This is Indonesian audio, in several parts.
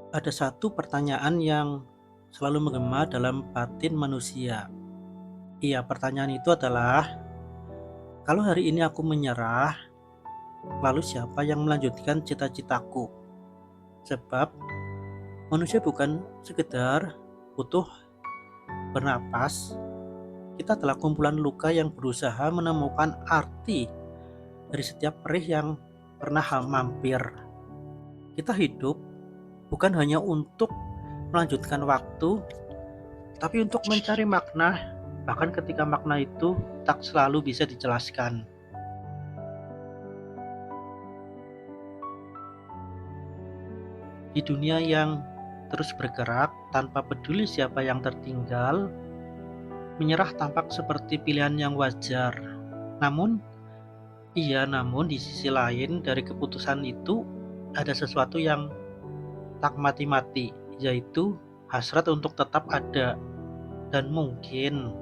Ada satu pertanyaan yang selalu menggema dalam batin manusia. Iya, pertanyaan itu adalah, kalau hari ini aku menyerah, lalu siapa yang melanjutkan cita-citaku? Sebab manusia bukan sekedar butuh bernapas, kita adalah kumpulan luka yang berusaha menemukan arti dari setiap perih yang pernah mampir. Kita hidup bukan hanya untuk melanjutkan waktu, tapi untuk mencari makna, bahkan ketika makna itu tak selalu bisa dijelaskan. Di dunia yang terus bergerak tanpa peduli siapa yang tertinggal, menyerah tampak seperti pilihan yang wajar. Namun, namun di sisi lain dari keputusan itu ada sesuatu yang tak mati-mati, yaitu hasrat untuk tetap ada. Dan mungkin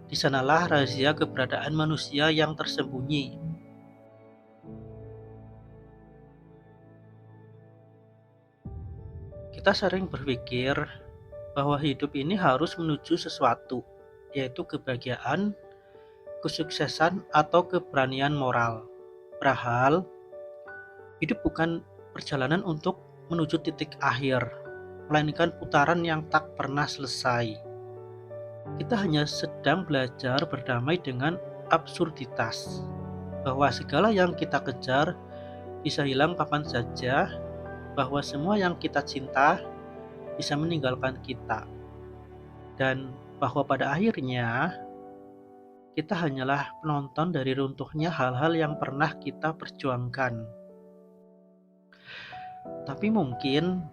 di sanalah rahasia keberadaan manusia yang tersembunyi. Kita sering berpikir bahwa hidup ini harus menuju sesuatu, yaitu kebahagiaan, kesuksesan, atau keberanian moral. Padahal, hidup bukan perjalanan untuk menuju titik akhir, melainkan putaran yang tak pernah selesai. Kita hanya sedang belajar berdamai dengan absurditas, bahwa segala yang kita kejar bisa hilang kapan saja, bahwa semua yang kita cinta bisa meninggalkan kita, dan bahwa pada akhirnya kita hanyalah penonton dari runtuhnya hal-hal yang pernah kita perjuangkan. Tapi mungkin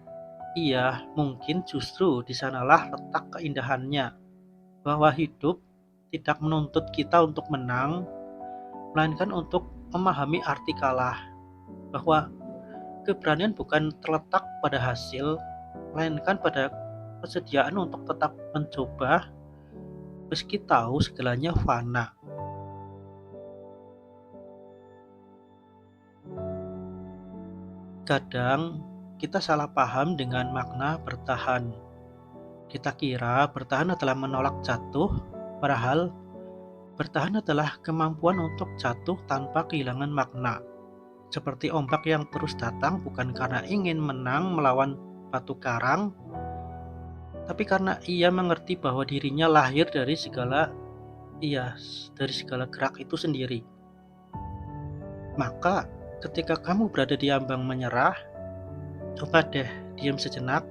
justru di sanalah letak keindahannya, bahwa hidup tidak menuntut kita untuk menang, melainkan untuk memahami arti kalah, bahwa keberanian bukan terletak pada hasil, melainkan pada kesediaan untuk tetap mencoba meski tahu segalanya fana. Kadang kita salah paham dengan makna bertahan. Kita kira bertahan adalah menolak jatuh, padahal bertahan adalah kemampuan untuk jatuh tanpa kehilangan makna. Seperti ombak yang terus datang bukan karena ingin menang melawan batu karang, tapi karena ia mengerti bahwa dirinya lahir dari segala gerak itu sendiri. Maka ketika kamu berada di ambang menyerah, coba deh diam sejenak,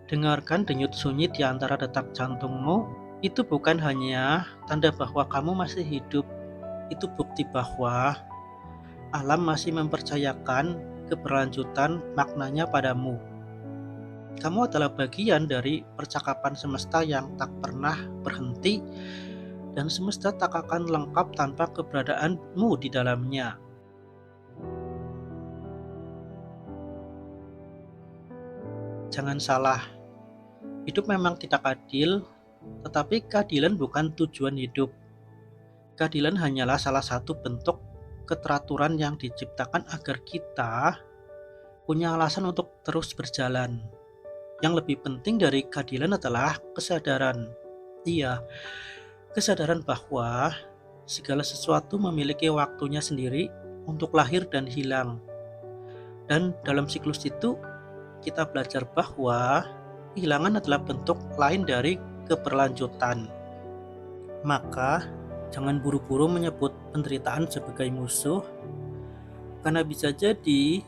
dengarkan denyut sunyi di antara detak jantungmu. Itu bukan hanya tanda bahwa kamu masih hidup, itu bukti bahwa alam masih mempercayakan keberlanjutan maknanya padamu. Kamu adalah bagian dari percakapan semesta yang tak pernah berhenti, dan semesta tak akan lengkap tanpa keberadaanmu di dalamnya. Jangan salah, hidup memang tidak adil, tetapi keadilan bukan tujuan hidup. Keadilan hanyalah salah satu bentuk keteraturan yang diciptakan agar kita punya alasan untuk terus berjalan. Yang lebih penting dari keadilan adalah kesadaran. Iya, kesadaran bahwa segala sesuatu memiliki waktunya sendiri untuk lahir dan hilang. Dan dalam siklus itu, kita belajar bahwa kehilangan adalah bentuk lain dari keberlanjutan. Maka, jangan buru-buru menyebut penderitaan sebagai musuh, karena bisa jadi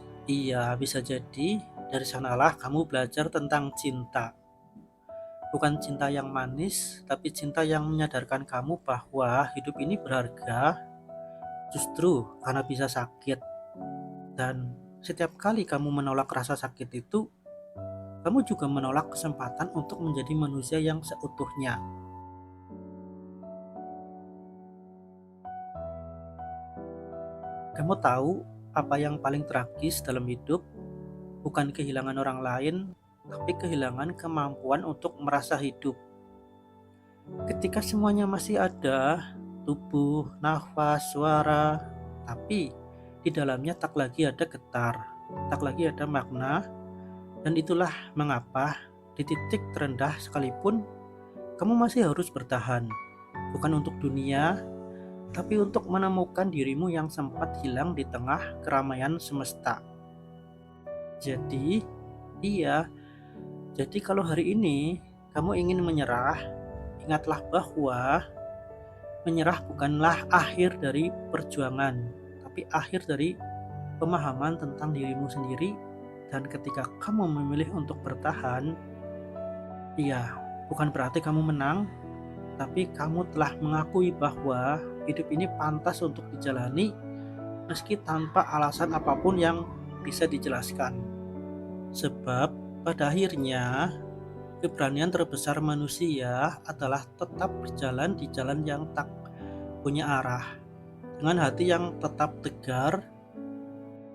dari sanalah kamu belajar tentang cinta. Bukan cinta yang manis, tapi cinta yang menyadarkan kamu bahwa hidup ini berharga justru karena bisa sakit. Dan setiap kali kamu menolak rasa sakit itu, kamu juga menolak kesempatan untuk menjadi manusia yang seutuhnya. Kamu tahu apa yang paling tragis dalam hidup? Bukan kehilangan orang lain, tapi kehilangan kemampuan untuk merasa hidup. Ketika semuanya masih ada, tubuh, nafas, suara, tapi di dalamnya tak lagi ada getar, tak lagi ada makna, Dan itulah mengapa di titik terendah sekalipun kamu masih harus bertahan, bukan untuk dunia, tapi untuk menemukan dirimu yang sempat hilang di tengah keramaian semesta. Jadi, iya, jadi kalau hari ini kamu ingin menyerah, ingatlah bahwa menyerah bukanlah akhir dari perjuangan, tapi akhir dari pemahaman tentang dirimu sendiri. Dan ketika kamu memilih untuk bertahan, iya, bukan berarti kamu menang, tapi kamu telah mengakui bahwa hidup ini pantas untuk dijalani meski tanpa alasan apapun yang bisa dijelaskan. Sebab pada akhirnya keberanian terbesar manusia adalah tetap berjalan di jalan yang tak punya arah, dengan hati yang tetap tegar,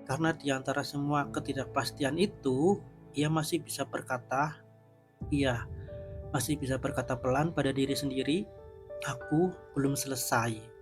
karena di antara semua ketidakpastian itu, ia masih bisa berkata, iya, masih bisa berkata pelan pada diri sendiri, aku belum selesai.